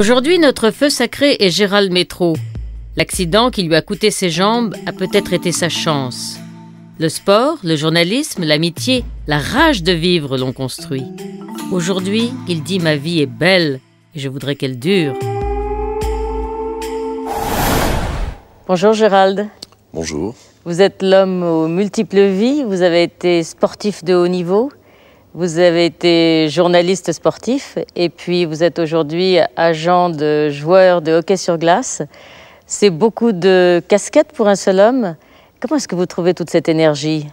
Aujourd'hui, notre feu sacré est Gérald Métro. L'accident qui lui a coûté ses jambes a peut-être été sa chance. Le sport, le journalisme, l'amitié, la rage de vivre l'ont construit. Aujourd'hui, il dit « Ma vie est belle et je voudrais qu'elle dure ». Bonjour Gérald. Bonjour. Vous êtes l'homme aux multiples vies. Vous avez été sportif de haut niveau. Vous avez été journaliste sportif. Et puis vous êtes aujourd'hui agent de joueur de hockey sur glace. C'est beaucoup de casquettes pour un seul homme. Comment est-ce que vous trouvez toute cette énergie?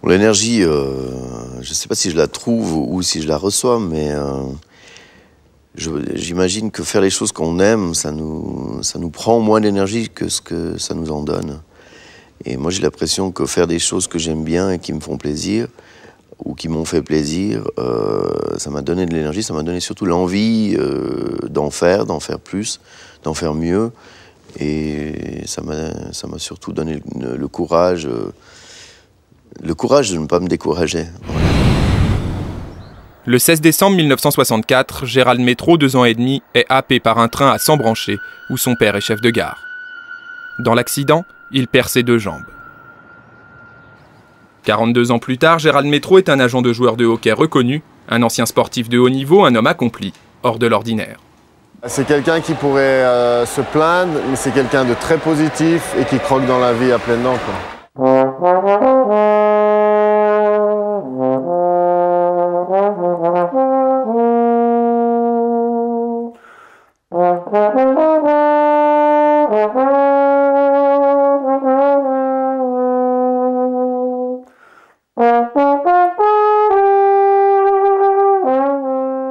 L'énergie, je ne sais pas si je la trouve ou si je la reçois, mais j'imagine que faire les choses qu'on aime, ça nous prend moins d'énergie que ce que ça nous en donne. Et moi, j'ai l'impression que faire des choses que j'aime bien et qui me font plaisir, ou qui m'ont fait plaisir, ça m'a donné de l'énergie, ça m'a donné surtout l'envie d'en faire plus, d'en faire mieux. Et ça m'a surtout donné le courage de ne pas me décourager. Voilà. Le 16 décembre 1964, Gérald Métro, 2 ans et demi, est happé par un train à Sambranché, où son père est chef de gare. Dans l'accident, il perd ses 2 jambes. 42 ans plus tard, Gérald Métro est un agent de joueur de hockey reconnu, un ancien sportif de haut niveau, un homme accompli, hors de l'ordinaire. C'est quelqu'un qui pourrait se plaindre, mais c'est quelqu'un de très positif et qui croque dans la vie à pleines dents, quoi.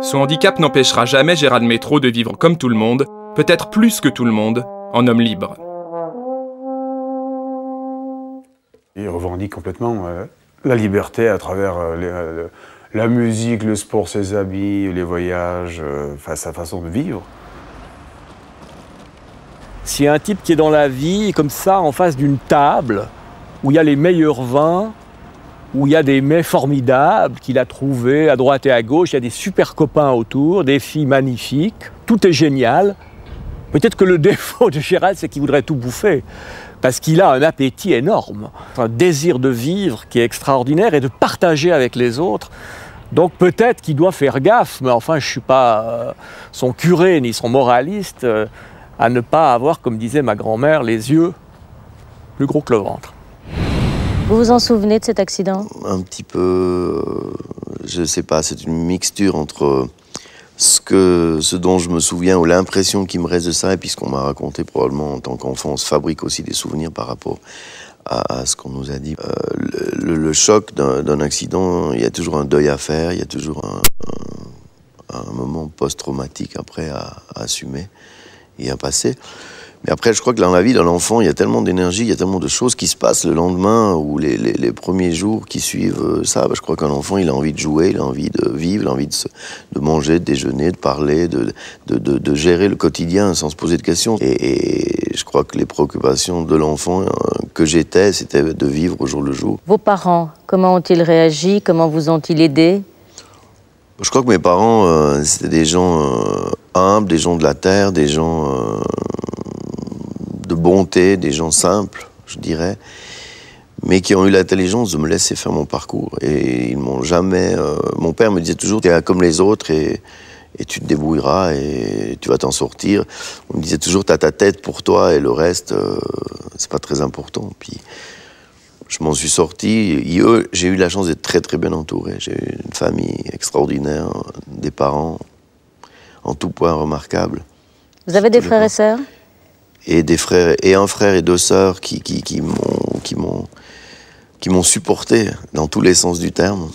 Son handicap n'empêchera jamais Gérald Métro de vivre comme tout le monde, peut-être plus que tout le monde, en homme libre. Il revendique complètement la liberté à travers la musique, le sport, ses habits, les voyages, sa façon de vivre. S'il y a un type qui est dans la vie, comme ça, en face d'une table, où il y a les meilleurs vins, où il y a des mets formidables qu'il a trouvés à droite et à gauche, il y a des super copains autour, des filles magnifiques, tout est génial. Peut-être que le défaut de Gérald, c'est qu'il voudrait tout bouffer, parce qu'il a un appétit énorme, un désir de vivre qui est extraordinaire et de partager avec les autres. Donc peut-être qu'il doit faire gaffe, mais enfin je ne suis pas son curé ni son moraliste, à ne pas avoir, comme disait ma grand-mère, les yeux plus gros que le ventre. Vous vous en souvenez de cet accident? Un petit peu, je ne sais pas, c'est une mixture entre ce dont je me souviens ou l'impression qui me reste de ça et puis ce qu'on m'a raconté probablement en tant qu'enfant. On se fabrique aussi des souvenirs par rapport à ce qu'on nous a dit. Le choc d'un accident, il y a toujours un deuil à faire, il y a toujours un moment post-traumatique après à assumer et à passer. Mais après, je crois que dans la vie d'un enfant, il y a tellement d'énergie, il y a tellement de choses qui se passent le lendemain ou les premiers jours qui suivent ça. Je crois qu'un enfant, il a envie de jouer, il a envie de vivre, il a envie de manger, de déjeuner, de parler, de gérer le quotidien sans se poser de questions. Et je crois que les préoccupations de l'enfant que j'étais, c'était de vivre au jour le jour. Vos parents, comment ont-ils réagi? Comment vous ont-ils aidé? Je crois que mes parents, c'était des gens humbles, des gens de la terre, des gens de bonté, des gens simples, je dirais, mais qui ont eu l'intelligence de me laisser faire mon parcours. Et ils m'ont jamais... mon père me disait toujours, t'es comme les autres et tu te débrouilleras et tu vas t'en sortir. On me disait toujours, t'as ta tête pour toi et le reste, c'est pas très important. Puis je m'en suis sorti. J'ai eu la chance d'être très très bien entouré. J'ai eu une famille extraordinaire, des parents en tout point remarquables. Vous avez des frères et sœurs? Et des frères, et un frère et 2 sœurs qui m'ont supporté dans tous les sens du terme,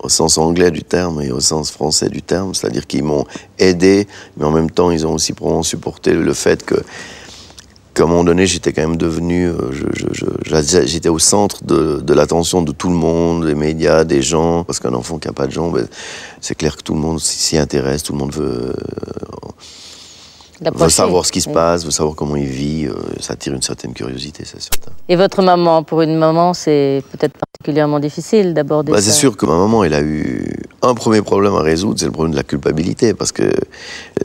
au sens anglais du terme et au sens français du terme, c'est-à-dire qu'ils m'ont aidé, mais en même temps ils ont aussi probablement supporté le fait qu'à un moment donné j'étais quand même devenu, j'étais au centre de l'attention de tout le monde, des médias, des gens, parce qu'un enfant qui n'a pas de jambes, c'est clair que tout le monde s'y intéresse, tout le monde veut veut savoir ce qui se passe, veut savoir comment il vit. Ça attire une certaine curiosité, c'est certain. Et votre maman, pour une maman, c'est peut-être particulièrement difficile d'aborder ça. C'est sûr que ma maman, elle a eu un premier problème à résoudre, c'est le problème de la culpabilité, parce que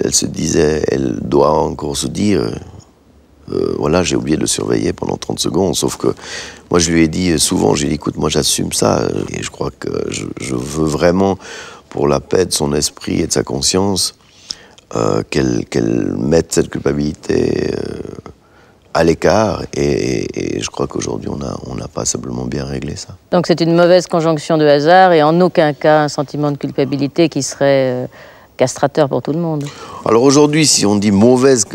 elle se disait, elle doit encore se dire, voilà, j'ai oublié de le surveiller pendant 30 secondes, sauf que moi je lui ai dit souvent, j'ai dit, écoute, moi j'assume ça, et je crois que je veux vraiment, pour la paix de son esprit et de sa conscience, qu'elle mette cette culpabilité à l'écart, et je crois qu'aujourd'hui on n'a pas simplement bien réglé ça. Donc c'est une mauvaise conjonction de hasard et en aucun cas un sentiment de culpabilité qui serait castrateur pour tout le monde. Alors aujourd'hui, si on dit mauvaise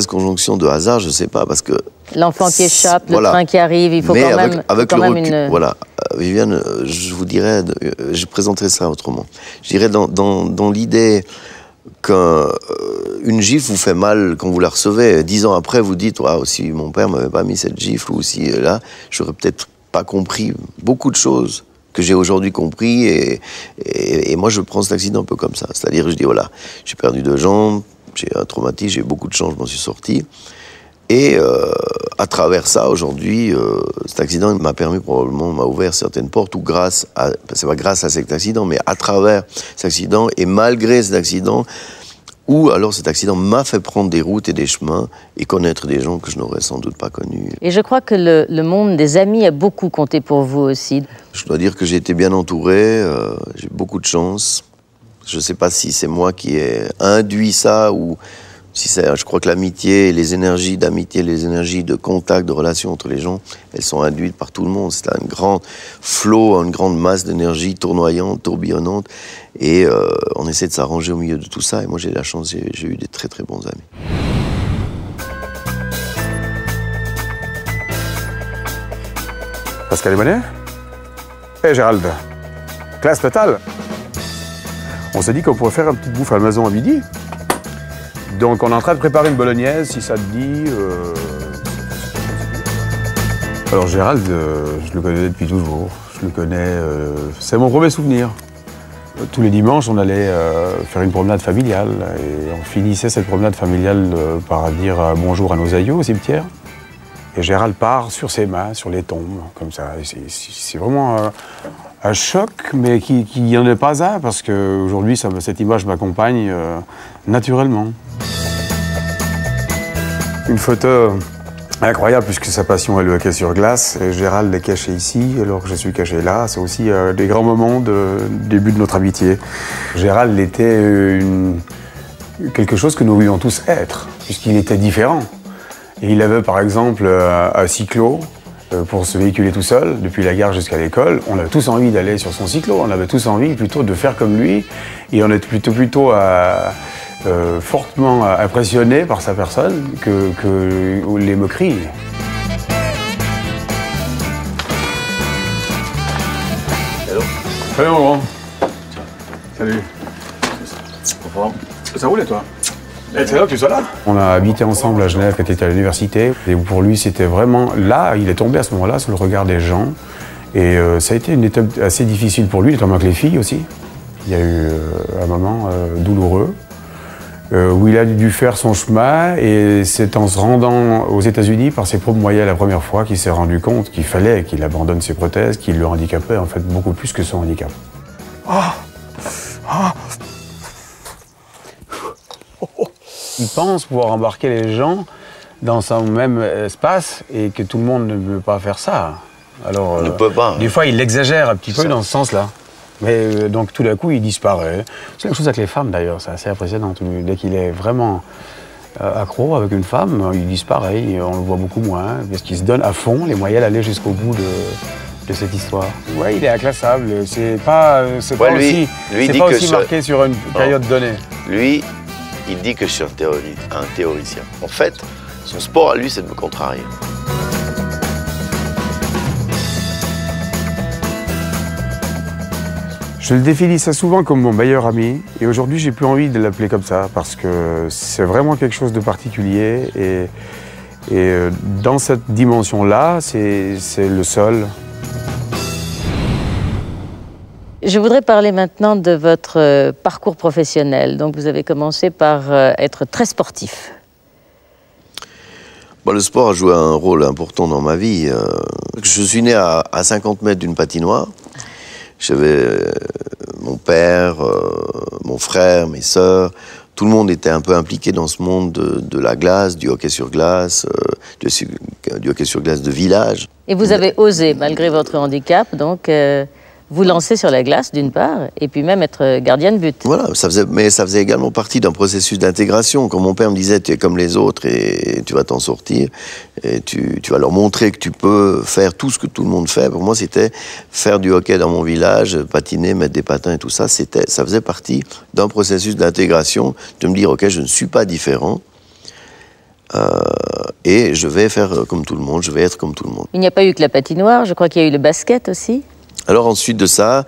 conjonction de hasard, je ne sais pas, parce que... L'enfant qui échappe, le train qui arrive, il faut quand même... avec le recul, voilà, Viviane, je vous dirais, je présenterai ça autrement. Je dirais dans l'idée qu'une gifle vous fait mal quand vous la recevez. 10 ans après, vous dites, ah, si mon père m'avait pas mis cette gifle, ou si là, j'aurais peut-être pas compris beaucoup de choses que j'ai aujourd'hui compris, et moi je prends cet accident un peu comme ça. C'est-à-dire, je dis, voilà, j'ai perdu 2 jambes, j'ai un traumatisme, j'ai eu beaucoup de chance, je m'en suis sorti. Et à travers ça, aujourd'hui, cet accident m'a permis probablement, m'a ouvert certaines portes, ou c'est pas grâce à cet accident, mais à travers cet accident, et malgré cet accident, ou alors cet accident m'a fait prendre des routes et des chemins, et connaître des gens que je n'aurais sans doute pas connus. Et je crois que le monde des amis a beaucoup compté pour vous aussi. Je dois dire que j'ai été bien entouré, j'ai eu beaucoup de chance. Je ne sais pas si c'est moi qui ai induit ça, ou... je crois que l'amitié, les énergies d'amitié, les énergies de contact, de relation entre les gens, elles sont induites par tout le monde. C'est un grand flot, une grande masse d'énergie tournoyante, tourbillonnante. Et on essaie de s'arranger au milieu de tout ça. Et moi, j'ai la chance, j'ai eu des très très bons amis. Pascal Lemonnier et Gérald. Classe totale. On s'est dit qu'on pourrait faire une petite bouffe à la maison à midi. Donc on est en train de préparer une bolognaise, si ça te dit. Alors Gérald, je le connais depuis toujours. Je le connais, c'est mon premier souvenir. Tous les dimanches, on allait faire une promenade familiale. Et on finissait cette promenade familiale par dire bonjour à nos aïeux au cimetière. Et Gérald part sur ses mains, sur les tombes, comme ça. C'est vraiment un choc, mais qui n'en est pas un, parce qu'aujourd'hui, cette image m'accompagne naturellement. Une photo incroyable, puisque sa passion est le hockey sur glace. Et Gérald est caché ici, alors que je suis caché là. C'est aussi des grands moments de début de notre amitié. Gérald était quelque chose que nous voulions tous être, puisqu'il était différent. Et il avait par exemple un cyclo pour se véhiculer tout seul, depuis la gare jusqu'à l'école. On avait tous envie d'aller sur son cyclo, on avait tous envie plutôt de faire comme lui. Et on était plutôt fortement impressionnés par sa personne que les moqueries. Hello. Salut mon grand. Salut. Ça roule et toi? C'est là que tu sois là. On a habité ensemble à Genève quand tu étais à l'université. Et pour lui, c'était vraiment là, il est tombé à ce moment-là sous le regard des gens. Et ça a été une étape assez difficile pour lui, notamment avec les filles aussi. Il y a eu un moment douloureux où il a dû faire son chemin. Et c'est en se rendant aux États-Unis par ses propres moyens la première fois qu'il s'est rendu compte qu'il fallait qu'il abandonne ses prothèses, qu'il le handicapait en fait beaucoup plus que son handicap. Il pense pouvoir embarquer les gens dans son même espace et que tout le monde ne peut pas faire ça. Alors, ne peut pas. Des fois, il exagère un petit peu dans ce sens-là. Mais donc, tout d'un coup, il disparaît. C'est la même chose avec les femmes, d'ailleurs. C'est assez impressionnant. Dès qu'il est vraiment accro avec une femme, il disparaît. On le voit beaucoup moins parce qu'il se donne à fond les moyens d'aller jusqu'au bout de cette histoire. Ouais, il est inclassable. C'est pas aussi marqué sur une période donnée. Lui, il dit que je suis un théoricien. En fait, son sport à lui, c'est de me contrarier. Je le définis ça souvent comme mon meilleur ami. Et aujourd'hui, j'ai plus envie de l'appeler comme ça parce que c'est vraiment quelque chose de particulier. Et dans cette dimension-là, c'est le seul. Je voudrais parler maintenant de votre parcours professionnel. Donc, vous avez commencé par être très sportif. Le sport a joué un rôle important dans ma vie. Je suis né à 50 mètres d'une patinoire. J'avais mon père, mon frère, mes sœurs. Tout le monde était un peu impliqué dans ce monde de la glace, du hockey sur glace, du hockey sur glace de village. Et vous avez osé, malgré votre handicap, donc vous lancer sur la glace d'une part, et puis même être gardien de but. Voilà, mais ça faisait également partie d'un processus d'intégration. Quand mon père me disait, tu es comme les autres et tu vas t'en sortir, et tu vas leur montrer que tu peux faire tout ce que tout le monde fait. Pour moi, c'était faire du hockey dans mon village, patiner, mettre des patins et tout ça. Ça faisait partie d'un processus d'intégration, de me dire, ok, je ne suis pas différent. Et je vais faire comme tout le monde, je vais être comme tout le monde. Il n'y a pas eu que la patinoire, je crois qu'il y a eu le basket aussi. Alors ensuite de ça,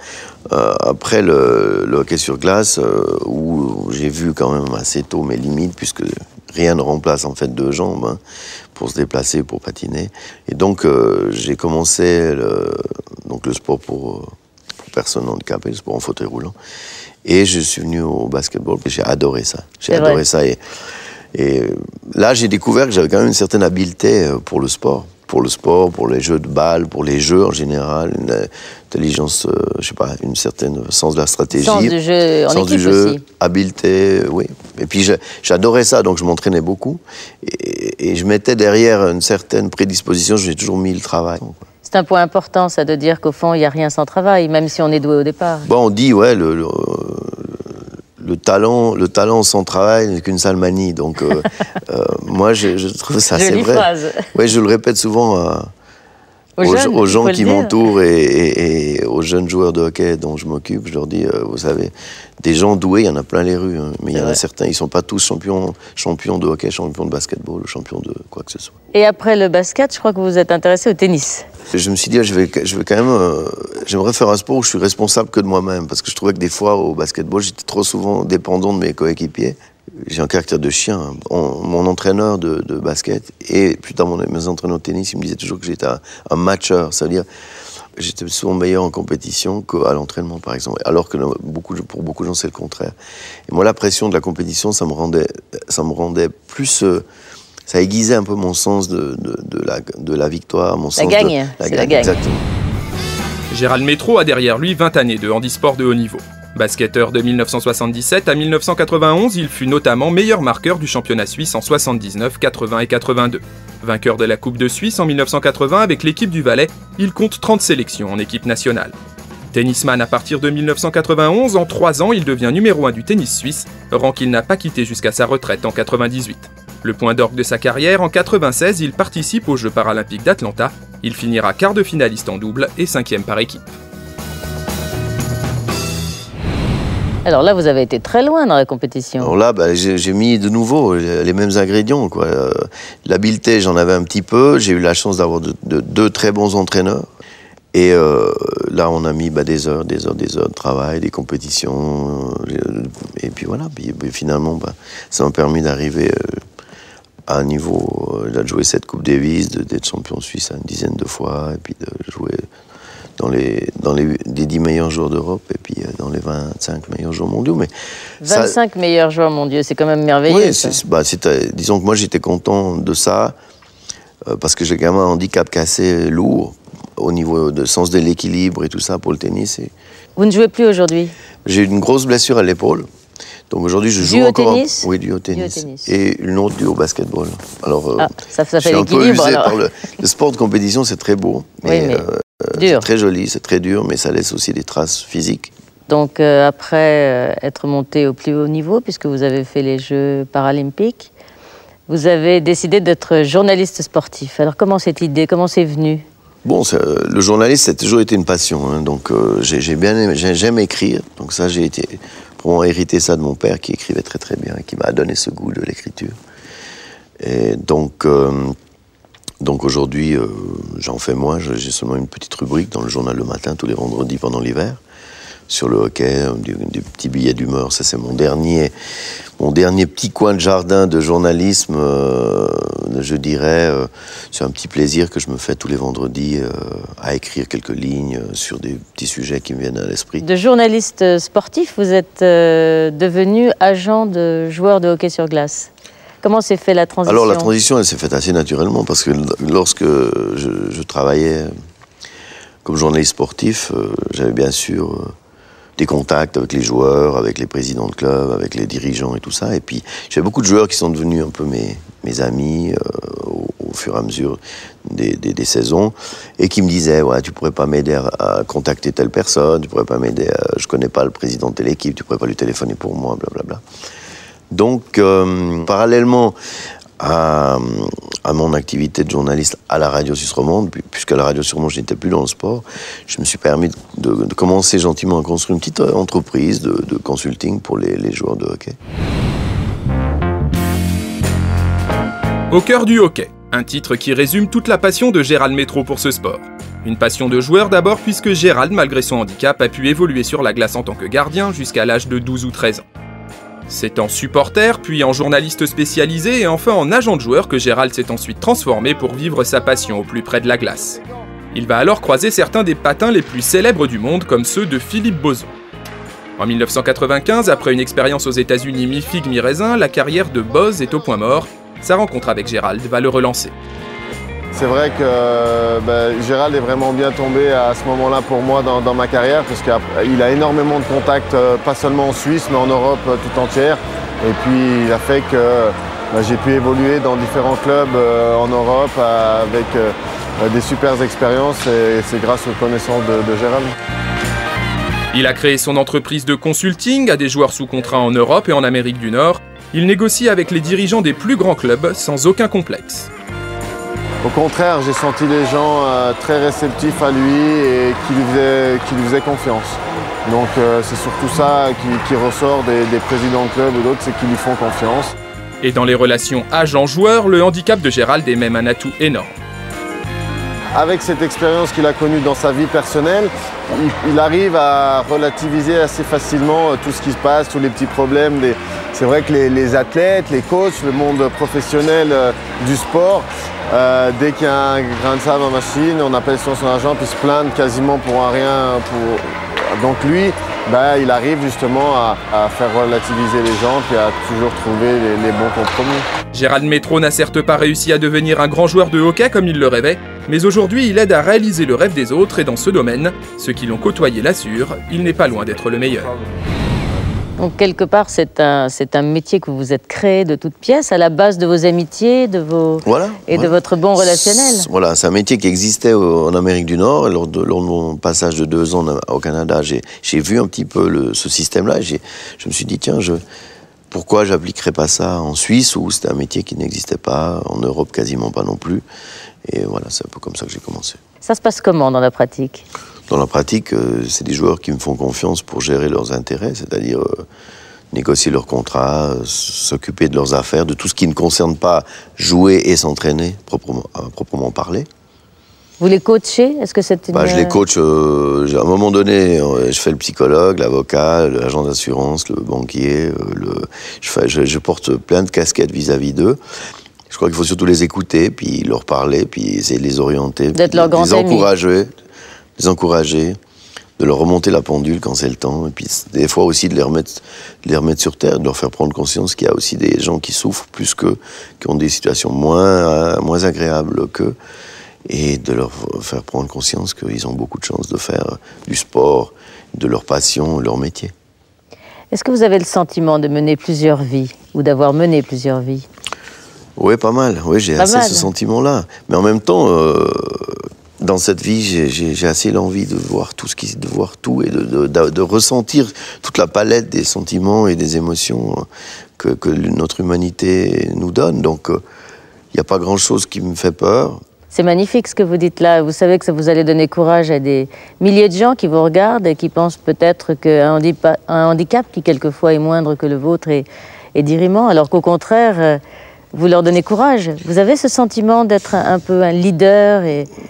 après le hockey sur glace, où j'ai vu quand même assez tôt mes limites, puisque rien ne remplace en fait deux jambes pour se déplacer, pour patiner. Et donc j'ai commencé le sport pour personnes handicapées, le sport en fauteuil roulant. Et je suis venu au basketball, et j'ai adoré ça. J'ai adoré ça. Et là, j'ai découvert que j'avais quand même une certaine habileté pour le sport. Pour les jeux de balle, pour les jeux en général, une intelligence, je sais pas, une certaine sens de la stratégie. Sens du jeu en sens équipe du jeu, aussi. habileté, oui. Et puis j'adorais ça, donc je m'entraînais beaucoup. Et je mettais derrière une certaine prédisposition, j'ai toujours mis le travail. C'est un point important, ça, de dire qu'au fond, il n'y a rien sans travail, même si on est doué au départ. Bon, on dit, ouais, le talent sans travail n'est qu'une sale manie. Donc, moi, je trouve ça, c'est vrai. Phrase. Ouais, je le répète souvent aux gens qui m'entourent et aux jeunes joueurs de hockey dont je m'occupe. Je leur dis, vous savez, des gens doués, il y en a plein les rues. Mais il y en a certains, ils ne sont pas tous champions de hockey, champions de basketball, champions de quoi que ce soit. Et après le basket, je crois que vous vous êtes intéressé au tennis. Je me suis dit, je vais quand même, j'aimerais faire un sport où je suis responsable que de moi-même, parce que je trouvais que des fois au basketball, j'étais trop souvent dépendant de mes coéquipiers. J'ai un caractère de chien. Mon entraîneur de basket et plus tard mes entraîneurs de tennis, ils me disaient toujours que j'étais un matcheur, c'est-à-dire j'étais souvent meilleur en compétition qu'à l'entraînement, par exemple. Alors que pour beaucoup de gens, c'est le contraire. Et moi, la pression de la compétition, ça me rendait plus. Ça aiguisait un peu mon sens de la victoire, mon sens gagne, de la gagne. Exactement. Gérald Métro a derrière lui 20 années de handisport de haut niveau. Basketteur de 1977 à 1991, il fut notamment meilleur marqueur du championnat suisse en 79, 80 et 82. Vainqueur de la Coupe de Suisse en 1980 avec l'équipe du Valais, il compte 30 sélections en équipe nationale. Tennisman à partir de 1991, en 3 ans, il devient numéro 1 du tennis suisse, rang qu'il n'a pas quitté jusqu'à sa retraite en 98. Le point d'orgue de sa carrière, en 96, il participe aux Jeux paralympiques d'Atlanta. Il finira quart de finaliste en double et 5e par équipe. Alors là, vous avez été très loin dans la compétition. Alors là, j'ai mis de nouveau les mêmes ingrédients, quoi. L'habileté, j'en avais un petit peu. J'ai eu la chance d'avoir deux très bons entraîneurs. Et là, on a mis des heures de travail, des compétitions. Et puis voilà. Puis finalement, ça m'a permis d'arriver à un niveau, de jouer cette Coupe Davis, d'être champion suisse une dizaine de fois, et puis de jouer dans les 10 meilleurs joueurs d'Europe, et puis dans les 25 meilleurs joueurs mondiaux. Mais 25 meilleurs joueurs mondiaux, c'est quand même merveilleux. Oui, disons que moi j'étais content de ça, parce que j'ai quand même un handicap assez lourd, au niveau de sens de l'équilibre et tout ça pour le tennis. Vous ne jouez plus aujourd'hui? J'ai une grosse blessure à l'épaule. Donc aujourd'hui, je joue encore. Tennis? Oui, du haut tennis. Et une autre du haut basketball. Alors, ça fait l'équilibre. Je suis un peu usé par le sport de compétition, c'est très beau. Mais, c'est très joli, c'est très dur, mais ça laisse aussi des traces physiques. Donc après être monté au plus haut niveau, puisque vous avez fait les Jeux paralympiques, vous avez décidé d'être journaliste sportif. Alors comment cette idée, comment c'est venu? Bon, le journaliste, ça a toujours été une passion. Hein, donc j'aime écrire. Donc ça, j'ai hérité ça de mon père qui écrivait très très bien, qui m'a donné ce goût de l'écriture. Et donc aujourd'hui, j'en fais moins. J'ai seulement une petite rubrique dans le journal le matin, tous les vendredis pendant l'hiver, sur le hockey, des petits billets d'humeur. Ça, c'est mon dernier petit coin de jardin de journalisme, je dirais. C'est un petit plaisir que je me fais tous les vendredis à écrire quelques lignes sur des petits sujets qui me viennent à l'esprit. De journaliste sportif, vous êtes devenu agent de joueur de hockey sur glace. Comment s'est fait la transition? Alors la transition, elle s'est faite assez naturellement parce que lorsque je travaillais comme journaliste sportif, j'avais bien sûr des contacts avec les joueurs, avec les présidents de club, avec les dirigeants et tout ça. Et puis j'avais beaucoup de joueurs qui sont devenus un peu mes amis au fur et à mesure des saisons et qui me disaient ouais, tu pourrais pas m'aider à contacter telle personne, tu pourrais pas m'aider, je connais pas le président de telle équipe, tu pourrais pas lui téléphoner pour moi, blablabla. Donc parallèlement à mon activité de journaliste à la Radio Suisse Romande, puisqu'à la Radio Suisse Romande je n'étais plus dans le sport, je me suis permis de commencer gentiment à construire une petite entreprise de consulting pour les joueurs de hockey. Au cœur du hockey, un titre qui résume toute la passion de Gérald Métro pour ce sport. Une passion de joueur d'abord puisque Gérald, malgré son handicap, a pu évoluer sur la glace en tant que gardien jusqu'à l'âge de 12 ou 13 ans. C'est en supporter, puis en journaliste spécialisé et enfin en agent de joueur que Gérald s'est ensuite transformé pour vivre sa passion au plus près de la glace. Il va alors croiser certains des patins les plus célèbres du monde comme ceux de Philippe Boson. En 1995, après une expérience aux États-Unis mi-figue mi-raisin, la carrière de Boz est au point mort. Sa rencontre avec Gérald va le relancer. C'est vrai que Gérald est vraiment bien tombé à ce moment-là pour moi dans ma carrière parce qu'il a énormément de contacts, pas seulement en Suisse mais en Europe tout entière. Et puis il a fait que j'ai pu évoluer dans différents clubs en Europe avec des super expériences et c'est grâce aux connaissances de Gérald. Il a créé son entreprise de consulting à des joueurs sous contrat en Europe et en Amérique du Nord. Il négocie avec les dirigeants des plus grands clubs sans aucun complexe. Au contraire, j'ai senti les gens très réceptifs à lui et qui lui faisaient confiance. Donc c'est surtout ça qui ressort des présidents de club ou d'autres, c'est qu'ils lui font confiance. Et dans les relations agent-joueur, le handicap de Gérald est même un atout énorme. Avec cette expérience qu'il a connue dans sa vie personnelle, il arrive à relativiser assez facilement tout ce qui se passe, tous les petits problèmes. C'est vrai que les athlètes, les coachs, le monde professionnel du sport, dès qu'il y a un grain de sable en machine, on appelle son agent puis se plaindre quasiment pour un rien. Donc lui, il arrive justement à faire relativiser les gens puis à toujours trouver les bons compromis. Gérald Métro n'a certes pas réussi à devenir un grand joueur de hockey comme il le rêvait, mais aujourd'hui il aide à réaliser le rêve des autres et dans ce domaine, ceux qui l'ont côtoyé l'assurent, il n'est pas loin d'être le meilleur. Donc quelque part, c'est un métier que vous vous êtes créé de toutes pièces, à la base de vos amitiés, de votre bon relationnel. Voilà, c'est un métier qui existait en Amérique du Nord. Lors de mon passage de 2 ans au Canada, j'ai vu un petit peu ce système-là. Je me suis dit, tiens, pourquoi j'appliquerais pas ça en Suisse, où c'était un métier qui n'existait pas, en Europe quasiment pas non plus. Et voilà, c'est un peu comme ça que j'ai commencé. Ça se passe comment dans la pratique ? Dans la pratique, c'est des joueurs qui me font confiance pour gérer leurs intérêts, c'est-à-dire négocier leurs contrats, s'occuper de leurs affaires, de tout ce qui ne concerne pas jouer et s'entraîner, proprement parler. Vous les coachez ? Est-ce que c'est une... Je les coach, à un moment donné, je fais le psychologue, l'avocat, l'agent d'assurance, le banquier, je porte plein de casquettes vis-à-vis d'eux. Je crois qu'il faut surtout les écouter, puis leur parler, puis essayer de les orienter, les encourager, de leur remonter la pendule quand c'est le temps, et puis des fois aussi de les remettre sur terre, de leur faire prendre conscience qu'il y a aussi des gens qui souffrent plus qu'eux, qui ont des situations moins agréables qu'eux, et de leur faire prendre conscience qu'ils ont beaucoup de chance de faire du sport, de leur passion, leur métier. Est-ce que vous avez le sentiment de mener plusieurs vies, ou d'avoir mené plusieurs vies ? Oui, pas mal. Oui, j'ai assez ce sentiment-là. Mais en même temps, dans cette vie, j'ai assez l'envie de voir tout et de ressentir toute la palette des sentiments et des émotions que notre humanité nous donne. Donc, il n'y a pas grand-chose qui me fait peur. C'est magnifique ce que vous dites là. Vous savez que ça vous allez donner courage à des milliers de gens qui vous regardent et qui pensent peut-être qu'un handicap qui quelquefois est moindre que le vôtre est dériant, alors qu'au contraire, vous leur donnez courage. Vous avez ce sentiment d'être un peu un leader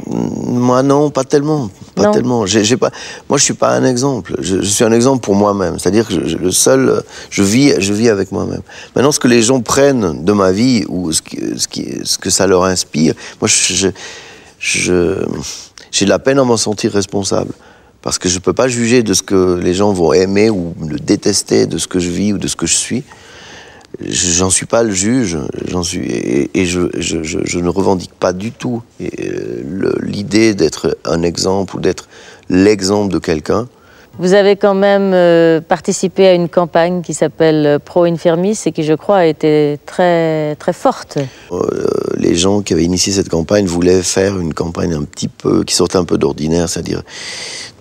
Moi non, pas tellement. Pas tellement. Moi, je suis pas un exemple. Je suis un exemple pour moi-même. C'est-à-dire que je vis avec moi-même. Maintenant, ce que les gens prennent de ma vie ou ce que ça leur inspire, moi, j'ai de la peine à m'en sentir responsable. Parce que je peux pas juger de ce que les gens vont aimer ou le détester de ce que je vis ou de ce que je suis. J'en suis pas le juge, et je ne revendique pas du tout l'idée d'être un exemple ou d'être l'exemple de quelqu'un. Vous avez quand même participé à une campagne qui s'appelle Pro Infirmis et qui, je crois, a été très, très forte. Les gens qui avaient initié cette campagne voulaient faire une campagne un petit peu, qui sortait un peu d'ordinaire, c'est-à-dire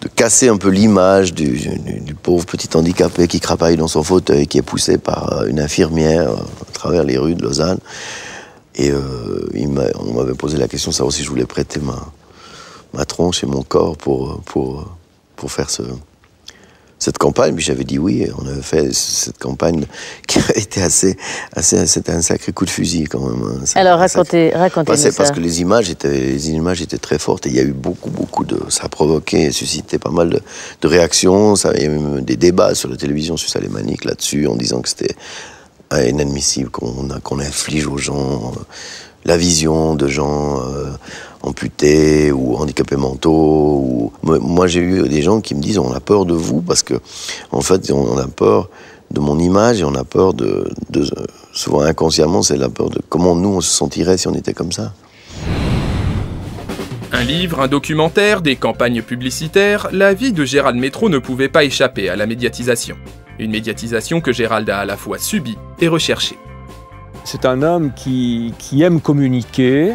de casser un peu l'image du pauvre petit handicapé qui crapaille dans son fauteuil, qui est poussé par une infirmière à travers les rues de Lausanne. Et on m'avait posé la question de savoir si je voulais prêter ma tronche et mon corps pour faire cette campagne. Puis j'avais dit oui, et on avait fait cette campagne qui a été c'était un sacré coup de fusil quand même. Alors racontez-nous ça. Parce que les images étaient très fortes, et il y a eu beaucoup de... Ça a provoqué, suscité pas mal de réactions. Il y a eu même des débats sur la télévision sur Salémanique là-dessus, en disant que c'était inadmissible qu'on inflige aux gens la vision de gens amputés ou handicapés mentaux. Moi, j'ai eu des gens qui me disent on a peur de vous parce que, en fait, on a peur de mon image et on a peur souvent inconsciemment, c'est la peur de comment nous on se sentirait si on était comme ça. Un livre, un documentaire, des campagnes publicitaires, la vie de Gérald Métro ne pouvait pas échapper à la médiatisation. Une médiatisation que Gérald a à la fois subie et recherchée. C'est un homme qui aime communiquer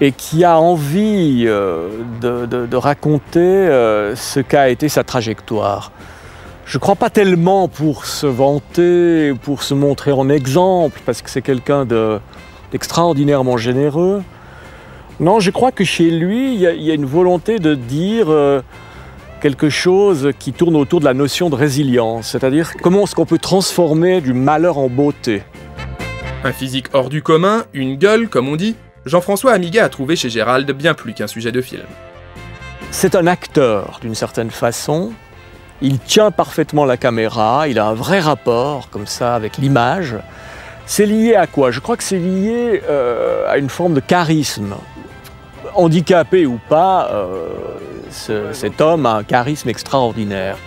et qui a envie de raconter ce qu'a été sa trajectoire. Je ne crois pas tellement pour se vanter, pour se montrer en exemple, parce que c'est quelqu'un d'extraordinairement généreux. Non, je crois que chez lui, il y a une volonté de dire quelque chose qui tourne autour de la notion de résilience, c'est-à-dire comment est-ce qu'on peut transformer du malheur en beauté. Un physique hors du commun, une gueule, comme on dit, Jean-François Amiga a trouvé chez Gérald bien plus qu'un sujet de film. C'est un acteur, d'une certaine façon. Il tient parfaitement la caméra, il a un vrai rapport, comme ça, avec l'image. C'est lié à quoi? Je crois que c'est lié à une forme de charisme. Handicapé ou pas, cet homme a un charisme extraordinaire.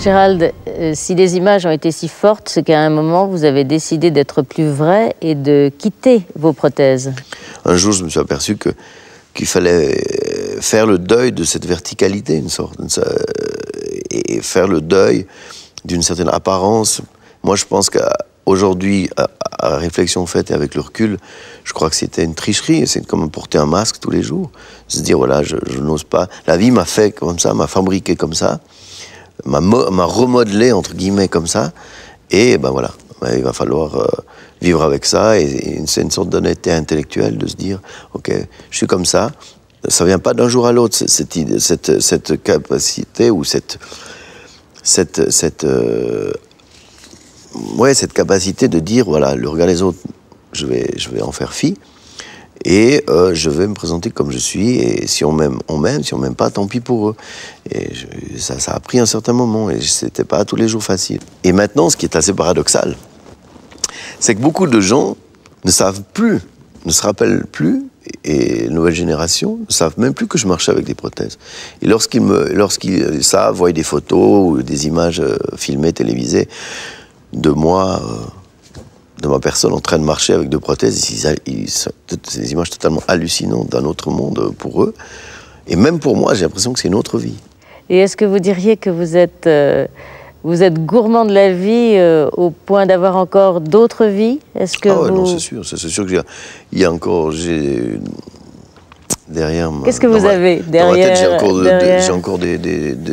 Gérald, si les images ont été si fortes, c'est qu'à un moment, vous avez décidé d'être plus vrai et de quitter vos prothèses. Un jour, je me suis aperçu qu'il fallait faire le deuil de cette verticalité, une sorte, et faire le deuil d'une certaine apparence. Moi, je pense qu'aujourd'hui, à réflexion faite et avec le recul, je crois que c'était une tricherie. C'est comme porter un masque tous les jours. Se dire, voilà, je n'ose pas. La vie m'a fait comme ça, m'a fabriqué comme ça, m'a remodelé, entre guillemets, comme ça. Et ben voilà, il va falloir vivre avec ça. Et c'est une sorte d'honnêteté intellectuelle de se dire, ok, je suis comme ça. Ça vient pas d'un jour à l'autre, cette capacité ou cette capacité de dire, voilà, le regard des autres, je vais en faire fi, et je vais me présenter comme je suis, et si on m'aime, on m'aime, si on m'aime pas, tant pis pour eux. Et ça a pris un certain moment, et c'était pas tous les jours facile. Et maintenant, ce qui est assez paradoxal, c'est que beaucoup de gens ne savent plus, ne se rappellent plus, et les nouvelles générations ne savent même plus que je marchais avec des prothèses. Et lorsqu'ils savent, voient des photos ou des images filmées, télévisées, de moi, de ma personne en train de marcher avec deux prothèses, ces images totalement hallucinantes d'un autre monde pour eux. Et même pour moi, j'ai l'impression que c'est une autre vie. Et est-ce que vous diriez que vous êtes gourmand de la vie au point d'avoir encore d'autres vies? Est-ce que non, c'est sûr qu'il y a encore... Derrière Qu'est-ce que vous avez derrière? J'ai encore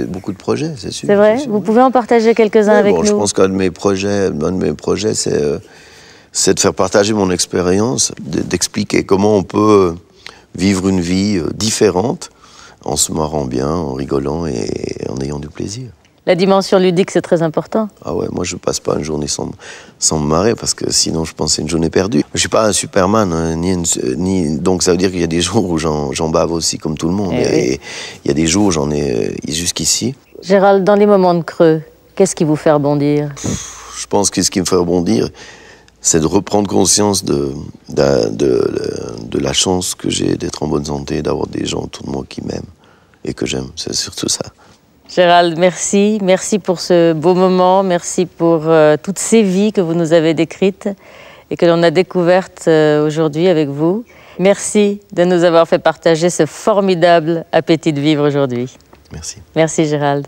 beaucoup de projets, c'est sûr. C'est vrai? Vous pouvez en partager quelques-uns avec nous? Je pense qu'un de mes projets, c'est de faire partager mon expérience, d'expliquer comment on peut vivre une vie différente en se marrant bien, en rigolant et en ayant du plaisir. La dimension ludique, c'est très important. Ah ouais, moi je passe pas une journée sans me marrer, parce que sinon je pense que c'est une journée perdue. Je suis pas un Superman, hein, donc ça veut dire qu'il y a des jours où j'en bave aussi comme tout le monde. Et il y a des jours où j'en ai jusqu'ici. Gérald, dans les moments de creux, qu'est-ce qui vous fait rebondir? Je pense que ce qui me fait rebondir, c'est de reprendre conscience de la chance que j'ai d'être en bonne santé, d'avoir des gens autour de moi qui m'aiment et que j'aime. C'est surtout ça. Gérald, merci. Merci pour ce beau moment. Merci pour toutes ces vies que vous nous avez décrites et que l'on a découvertes aujourd'hui avec vous. Merci de nous avoir fait partager ce formidable appétit de vivre aujourd'hui. Merci. Merci Gérald.